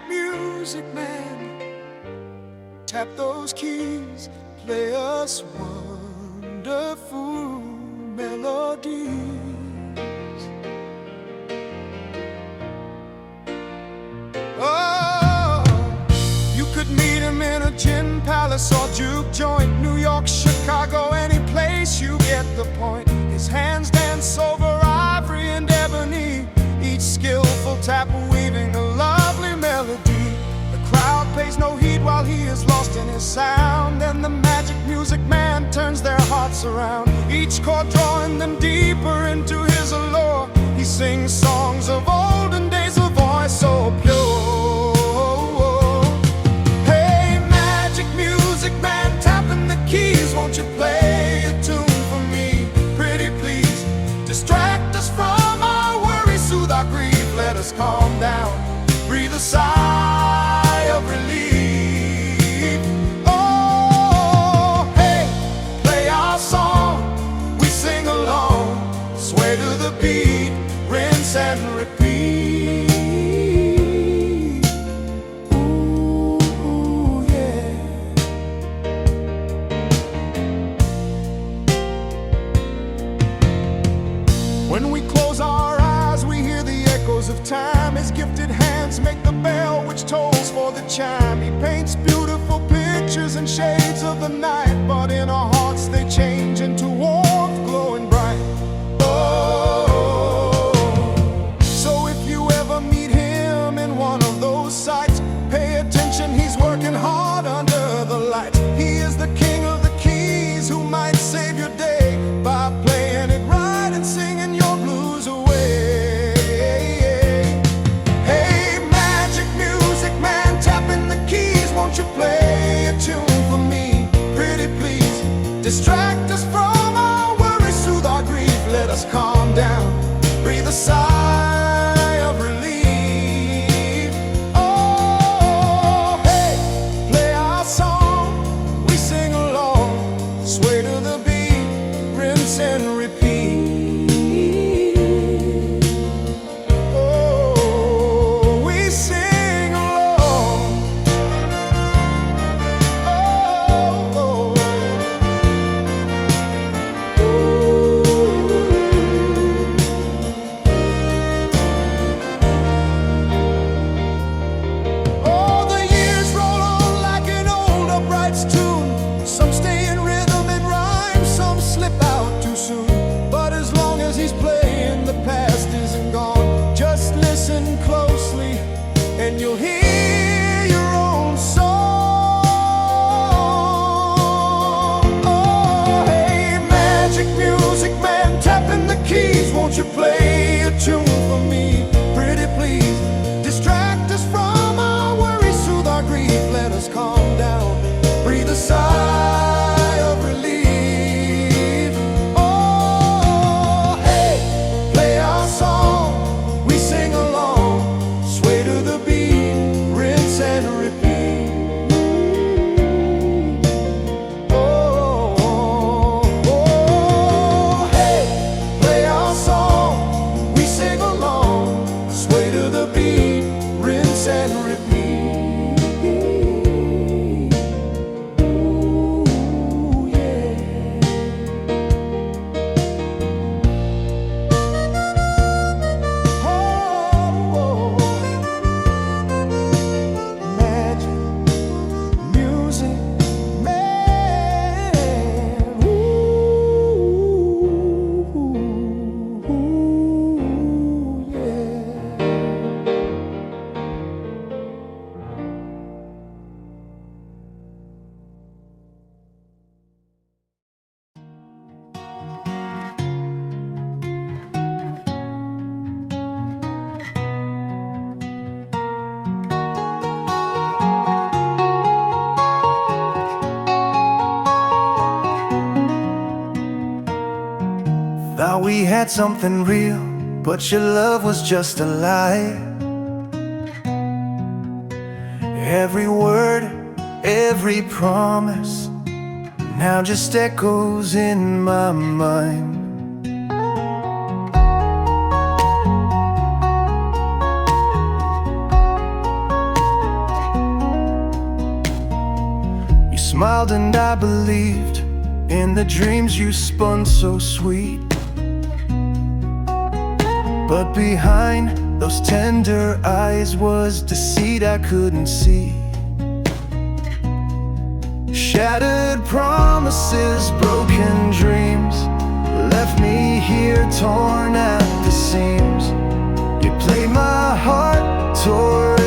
music man, tap those keys, play us wonderful melodies. Oh, you could meet him in a gin palace or juke joint, New York, Chicago, any place, you get the point. His hands dance over ivory and ebony, each skillful tap weaving a lovely melody. The crowd pays no heed while he is lost in his sound, and the magic music man turns their hearts around, each chord drawing them deeper into his allure. He sings songs of olden days, a voice so pure. Hey, magic music man, tapping the keys, won't you play a tune for me? Pretty please, distract us from our worries, soothe our grief, let us calm down, breathe a sigh of relief. Oh, hey, play our song, we sing along, sway to the beat, rinse and repeat. Ooh, yeah. When we close our eyes, we hear the echoes of time. His gifted hands make the bell which tolls for the chime. He paints beautiful pictures in shades of the night, but in our hearts they change into warmth, glowing bright. Oh, so if you ever meet him in one of those sights, pay attention, he's working hard under the lights. He is the king of the keys who might save your day by playing it right and singing your blues away. Hey, magic music man, tapping the keys, won't you play a tune for me? Pretty please, distract us from our worries, soothe our grief, let us calm down, breathe a sigh of relief. Oh, hey, play our song, we sing along, sway to the beat, rinse and repeat. Oh, we sing along. Oh, oh. Oh, the years roll on like an old upright tune. Some stay in rhythm and rhyme, some slip out too soon. But as long as he's playing, the past isn't gone. Just listen closely and you'll hear your own song. Oh, hey, magic music man, tapping the keys, won't you play a tune for me? Pretty please, distract us from our worries, soothe our grief, let us calm down, breathe a sigh of relief. Oh, hey, play our song, we sing along, sway to the beat, rinse and repeat. Oh, oh, hey, play our song, we sing along, sway to the beat, rinse and repeat. Ooh, yeah. Oh, magic music man. Ooh, yeah. Thought we had something real, but your love was just a lie. Every word, every promise, now just echoes in my mind. smiled and I believed in the dreams you spun so sweet. But behind those tender eyes was deceit I couldn't see. Shattered promises, broken dreams left me here torn at the seams. You played my heart, tore